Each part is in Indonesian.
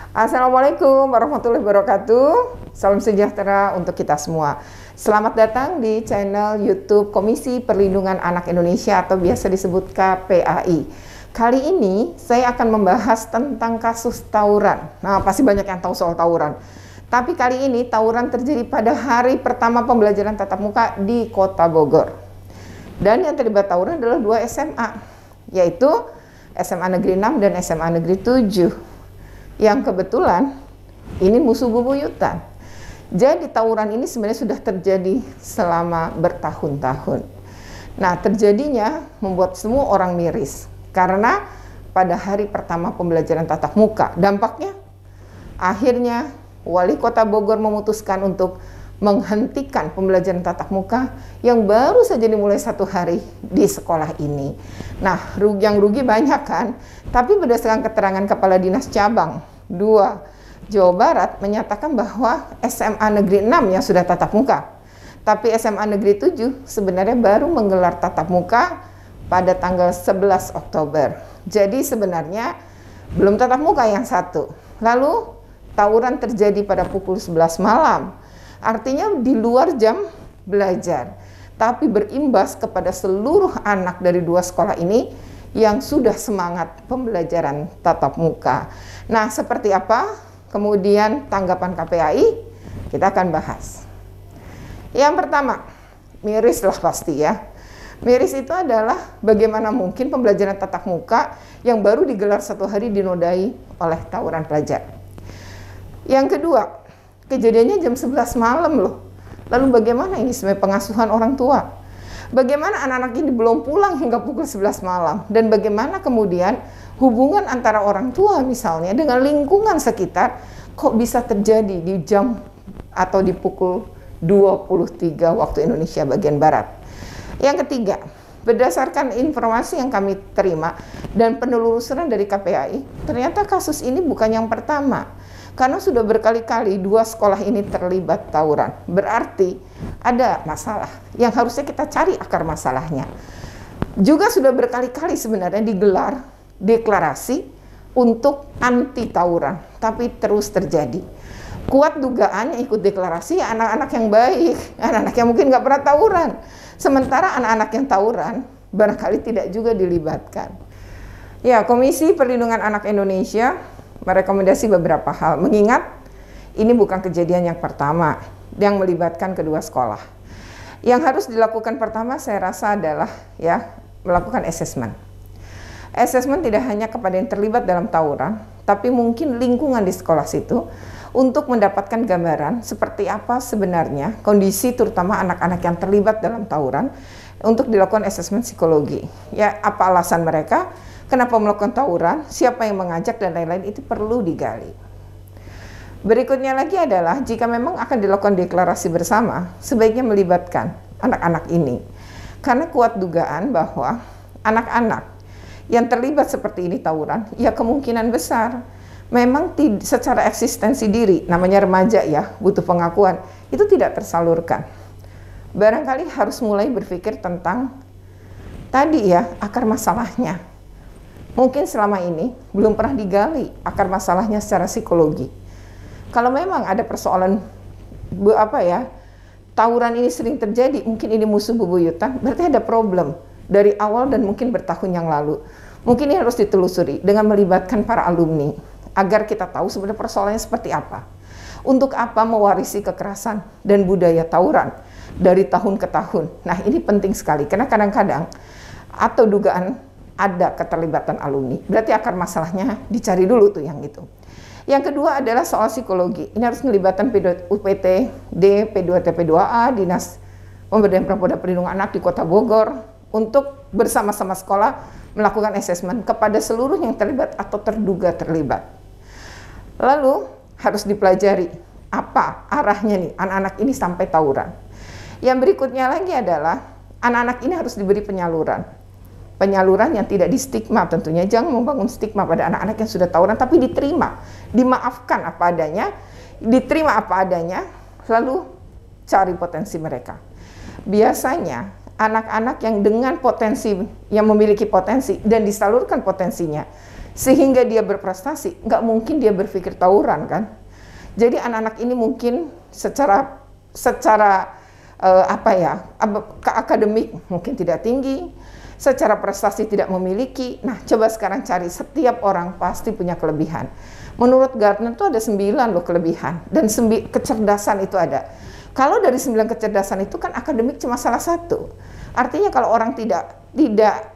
Assalamualaikum warahmatullahi wabarakatuh. Salam sejahtera untuk kita semua. Selamat datang di channel YouTube Komisi Perlindungan Anak Indonesia atau biasa disebut KPAI. Kali ini saya akan membahas tentang kasus tawuran. Nah, pasti banyak yang tahu soal tawuran. Tapi kali ini tawuran terjadi pada hari pertama pembelajaran tatap muka di Kota Bogor. Dan yang terlibat tawuran adalah dua SMA, yaitu SMA Negeri 6 dan SMA Negeri 7. Yang kebetulan ini musuh bebuyutan. Jadi tawuran ini sebenarnya sudah terjadi selama bertahun-tahun. Nah, terjadinya membuat semua orang miris karena pada hari pertama pembelajaran tatap muka, dampaknya akhirnya Wali Kota Bogor memutuskan untuk menghentikan pembelajaran tatap muka yang baru saja dimulai 1 hari di sekolah ini. Nah, yang rugi banyak kan? Tapi berdasarkan keterangan Kepala Dinas Cabang 2 Jawa Barat menyatakan bahwa SMA Negeri 6 yang sudah tatap muka. Tapi SMA Negeri 7 sebenarnya baru menggelar tatap muka pada tanggal 11 Oktober. Jadi sebenarnya belum tatap muka yang satu. Lalu tawuran terjadi pada pukul 11 malam. Artinya di luar jam belajar, tapi berimbas kepada seluruh anak dari 2 sekolah ini yang sudah semangat pembelajaran tatap muka. Nah, seperti apa kemudian tanggapan KPAI? Kita akan bahas. Yang pertama, miris lah pasti ya. Miris itu adalah bagaimana mungkin pembelajaran tatap muka yang baru digelar 1 hari dinodai oleh tawuran pelajar. Yang kedua, kejadiannya jam 11 malam loh. Lalu bagaimana ini sebagai pengasuhan orang tua? Bagaimana anak-anak ini belum pulang hingga pukul 11 malam? Dan bagaimana kemudian hubungan antara orang tua misalnya dengan lingkungan sekitar kok bisa terjadi di jam atau di pukul 23 waktu Indonesia bagian Barat? Yang ketiga, berdasarkan informasi yang kami terima dan penelusuran dari KPAI, ternyata kasus ini bukan yang pertama. Karena sudah berkali-kali 2 sekolah ini terlibat tawuran. Berarti ada masalah yang harusnya kita cari akar masalahnya. Juga sudah berkali-kali sebenarnya digelar deklarasi untuk anti tawuran, tapi terus terjadi. Kuat dugaan yang ikut deklarasi anak-anak yang baik, anak-anak yang mungkin nggak pernah tawuran. Sementara anak-anak yang tawuran barangkali tidak juga dilibatkan. Ya, Komisi Perlindungan Anak Indonesia merekomendasi beberapa hal, mengingat ini bukan kejadian yang pertama yang melibatkan kedua sekolah. Yang harus dilakukan pertama saya rasa adalah ya melakukan asesmen. Asesmen tidak hanya kepada yang terlibat dalam tawuran, tapi mungkin lingkungan di sekolah situ untuk mendapatkan gambaran seperti apa sebenarnya kondisi terutama anak-anak yang terlibat dalam tawuran untuk dilakukan asesmen psikologi. Ya, apa alasan mereka? Kenapa melakukan tawuran, siapa yang mengajak, dan lain-lain itu perlu digali. Berikutnya lagi adalah jika memang akan dilakukan deklarasi bersama, sebaiknya melibatkan anak-anak ini. Karena kuat dugaan bahwa anak-anak yang terlibat seperti ini tawuran, ya kemungkinan besar memang secara eksistensi diri, namanya remaja ya, butuh pengakuan, itu tidak tersalurkan. Barangkali harus mulai berpikir tentang tadi ya, akar masalahnya. Mungkin selama ini belum pernah digali akar masalahnya secara psikologi. Kalau memang ada persoalan tawuran ini sering terjadi, mungkin ini musuh bebuyutan, berarti ada problem dari awal dan mungkin bertahun yang lalu. Mungkin ini harus ditelusuri dengan melibatkan para alumni agar kita tahu sebenarnya persoalannya seperti apa. Untuk apa mewarisi kekerasan dan budaya tawuran dari tahun ke tahun. Nah, ini penting sekali karena kadang-kadang atau dugaan ada keterlibatan alumni. Berarti akar masalahnya dicari dulu tuh yang itu. Yang kedua adalah soal psikologi. Ini harus melibatkan UPTD, P2T, P2A, Dinas Pemberdayaan Perempuan dan Perlindungan Anak di Kota Bogor untuk bersama-sama sekolah melakukan asesmen kepada seluruh yang terlibat atau terduga terlibat. Lalu harus dipelajari apa arahnya nih anak-anak ini sampai tawuran. Yang berikutnya lagi adalah anak-anak ini harus diberi penyaluran. Penyaluran yang tidak distigma tentunya, jangan membangun stigma pada anak-anak yang sudah tawuran, tapi diterima, dimaafkan apa adanya, diterima apa adanya, lalu cari potensi mereka. Biasanya anak-anak yang dengan potensi, yang memiliki potensi dan disalurkan potensinya, sehingga dia berprestasi, nggak mungkin dia berpikir tawuran kan. Jadi anak-anak ini mungkin secara ke akademik mungkin tidak tinggi, secara prestasi tidak memiliki. Nah, coba sekarang cari, setiap orang pasti punya kelebihan. Menurut Gartner itu ada 9 loh kelebihan, dan kecerdasan itu ada. Kalau dari 9 kecerdasan itu kan akademik cuma salah satu. Artinya kalau orang tidak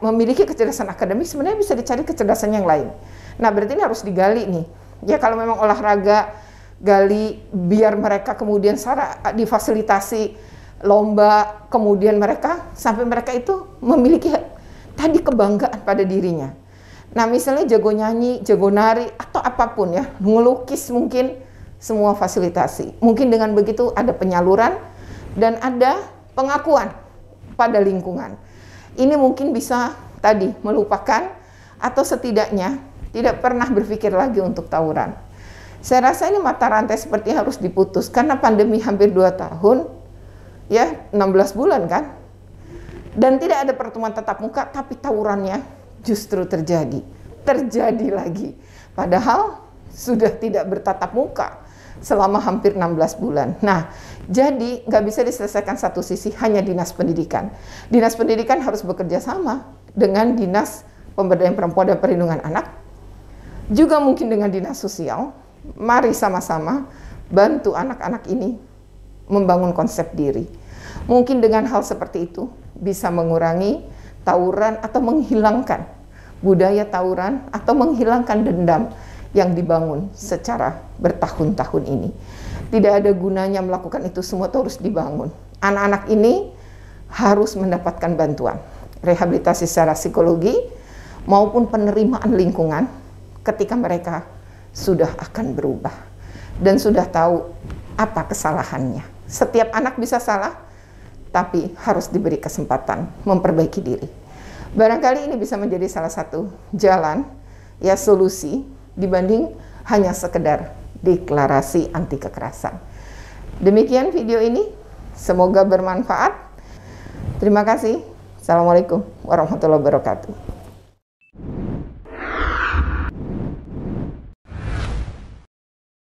memiliki kecerdasan akademik, sebenarnya bisa dicari kecerdasan yang lain. Nah, berarti ini harus digali nih. Ya, kalau memang olahraga, gali biar mereka kemudian difasilitasi lomba, kemudian mereka sampai mereka itu memiliki tadi kebanggaan pada dirinya. Nah, misalnya jago nyanyi, jago nari, atau apapun ya, ngelukis mungkin, semua fasilitasi. Mungkin dengan begitu ada penyaluran dan ada pengakuan pada lingkungan. Ini mungkin bisa tadi melupakan atau setidaknya tidak pernah berpikir lagi untuk tawuran. Saya rasa ini mata rantai seperti harus diputus karena pandemi hampir 2 tahun, ya 16 bulan kan. Dan tidak ada pertemuan tatap muka, tapi tawurannya justru terjadi lagi. Padahal sudah tidak bertatap muka selama hampir 16 bulan. Nah, jadi nggak bisa diselesaikan satu sisi hanya dinas pendidikan. Dinas pendidikan harus bekerja sama dengan dinas pemberdayaan perempuan dan perlindungan anak, juga mungkin dengan dinas sosial. Mari sama-sama bantu anak-anak ini membangun konsep diri. Mungkin dengan hal seperti itu bisa mengurangi tawuran atau menghilangkan budaya tawuran atau menghilangkan dendam yang dibangun secara bertahun-tahun ini. Tidak ada gunanya melakukan itu semua, terus dibangun. Anak-anak ini harus mendapatkan bantuan, rehabilitasi secara psikologi maupun penerimaan lingkungan ketika mereka sudah akan berubah dan sudah tahu apa kesalahannya. Setiap anak bisa salah, tapi harus diberi kesempatan memperbaiki diri. Barangkali ini bisa menjadi salah satu jalan, ya, solusi dibanding hanya sekedar deklarasi anti kekerasan. Demikian video ini, semoga bermanfaat. Terima kasih. Assalamualaikum warahmatullahi wabarakatuh.